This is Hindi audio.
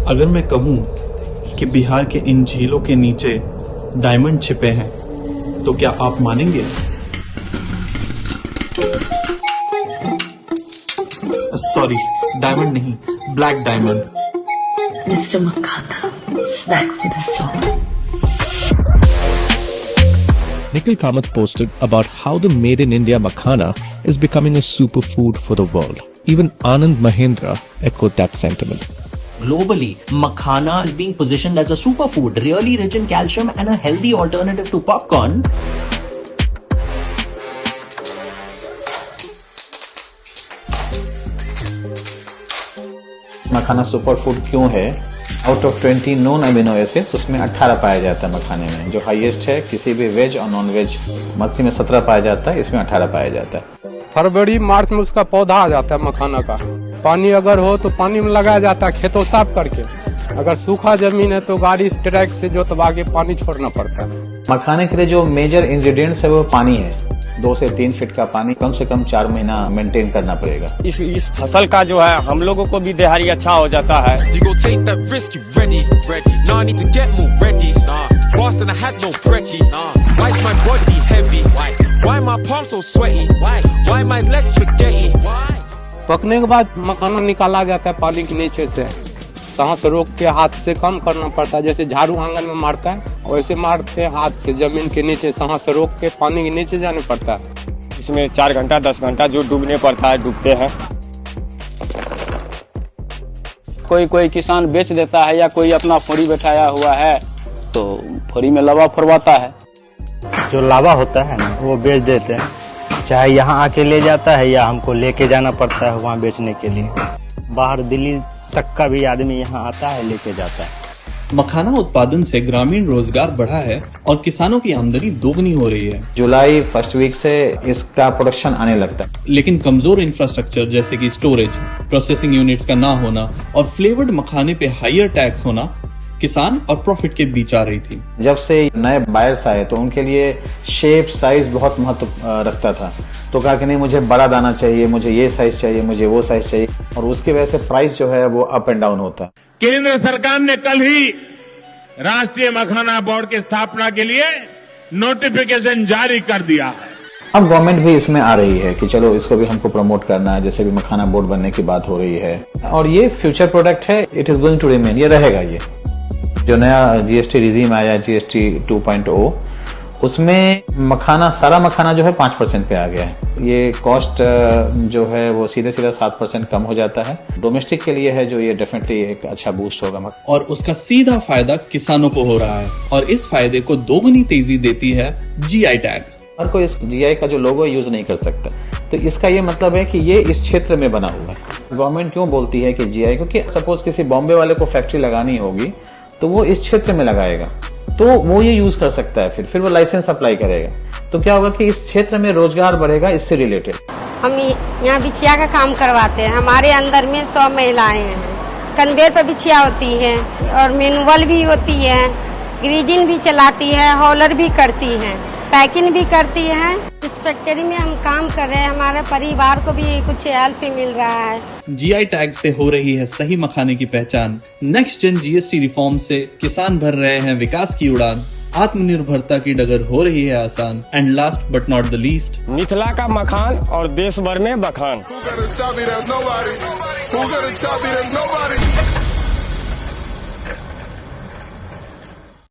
अगर मैं कहूँ कि बिहार के इन झीलों के नीचे डायमंड छिपे हैं तो क्या आप मानेंगे? सॉरी, डायमंड नहीं, black diamond. Mr. Makhana, snack for the soul. Nikhil Kamath posted about how the Made in India makhana is becoming a superfood for the world. Even Anand Mahendra echoed that sentiment. Globally, makhana is being positioned as a superfood, really rich in calcium and a healthy alternative to popcorn. Makhana super food क्यों है? Out of 20 non amino acids उसमें 18 पाया जाता है मखाने में, जो हाईएस्ट है किसी भी वेज और नॉन वेज। मछली में 17 पाया जाता है, इसमें 18 पाया जाता है। फरवरी मार्च में उसका पौधा आ जाता है मखाना का। पानी अगर हो तो पानी में लगाया जाता है खेतों साफ करके। अगर सूखा जमीन है तो गाड़ी ट्रैक से जोतवा के पानी छोड़ना पड़ता है। मखाने के लिए जो मेजर इंग्रेडिएंट्स है वो पानी है। 2 से 3 फीट का पानी कम से कम 4 महीना मेंटेन करना पड़ेगा। इस फसल का जो है हम लोगों को भी देहाड़ी अच्छा हो जाता है। पकने के बाद मखाना निकाला जाता है पानी के नीचे से। सांस रोक के हाथ से कम करना पड़ता है, जैसे झाड़ू आंगन में मारता है वैसे मारते हाथ से जमीन के नीचे सांस रोक के पानी के नीचे जाने पड़ता है। इसमें 4 घंटा 10 घंटा जो डूबने पड़ता है डूबते हैं। कोई किसान बेच देता है या कोई अपना फोड़ी बैठाया हुआ है तो फोड़ी में लावा फरवाता है। जो लावा होता है ना वो बेच देते हैं, चाहे यहाँ आके ले जाता है या हमको लेके जाना पड़ता है वहाँ बेचने के लिए। बाहर दिल्ली तक का भी आदमी यहाँ आता है लेके जाता है। मखाना उत्पादन से ग्रामीण रोजगार बढ़ा है और किसानों की आमदनी दोगुनी हो रही है। जुलाई फर्स्ट वीक से इसका प्रोडक्शन आने लगता है। लेकिन कमजोर इंफ्रास्ट्रक्चर जैसे कि स्टोरेज, प्रोसेसिंग यूनिट्स का ना होना और फ्लेवर्ड मखाने पे हायर टैक्स होना किसान और प्रॉफिट के बीच आ रही थी। जब से नए बायर्स आए तो उनके लिए शेप साइज बहुत महत्व रखता था। तो कहा कि नहीं मुझे बड़ा दाना चाहिए, मुझे ये साइज चाहिए, मुझे वो साइज चाहिए, और उसकी वजह से प्राइस जो है वो अप एंड डाउन होता है। केंद्र सरकार ने कल ही राष्ट्रीय मखाना बोर्ड की स्थापना के लिए नोटिफिकेशन जारी कर दिया है। अब गवर्नमेंट भी इसमें आ रही है कि चलो इसको भी हमको प्रमोट करना है, जैसे भी मखाना बोर्ड बनने की बात हो रही है। और ये फ्यूचर प्रोडक्ट है, it is going to remain, ये रहेगा। ये जो नया जीएसटी रिजीम आया जीएसटी 2.0 उसमें मखाना, सारा मखाना जो है 5% पे आ गया है। ये कॉस्ट जो है वो सीधे 7% कम हो जाता है। डोमेस्टिक के लिए है जो ये डेफिनेटली एक अच्छा बूस्ट होगा। और उसका सीधा फायदा किसानों को हो रहा है और इस फायदे को दोगुनी तेजी देती है जीआई टैग। हर कोई इस जीआई का जो लोगो यूज नहीं कर सकता, तो इसका ये मतलब है कि ये इस क्षेत्र में बना हुआ है। गवर्नमेंट क्यों बोलती है कि जीआई, क्योंकि सपोज किसी बॉम्बे वाले को फैक्ट्री लगानी होगी तो वो इस क्षेत्र में लगाएगा तो वो ये यूज कर सकता है, फिर वो लाइसेंस अप्लाई करेगा। तो क्या होगा कि इस क्षेत्र में रोजगार बढ़ेगा। इससे रिलेटेड हम यहाँ बिछिया का काम करवाते हैं। हमारे अंदर में 100 महिलाएं हैं। कन्वेयर पर बिछिया होती है और मैनुअल भी होती है, ग्रीडिंग भी चलाती है, हॉलर भी करती है, पैकिंग भी करती है। इस फैक्ट्री में हम काम कर रहे हैं, हमारे परिवार को भी कुछ हेल्प मिल रहा है। जीआई टैग से हो रही है सही मखाने की पहचान। नेक्स्ट जेन जीएसटी रिफॉर्म से किसान भर रहे हैं विकास की उड़ान। आत्मनिर्भरता की डगर हो रही है आसान। And last but not the least, Mithila का मखान और देश भर में बखान।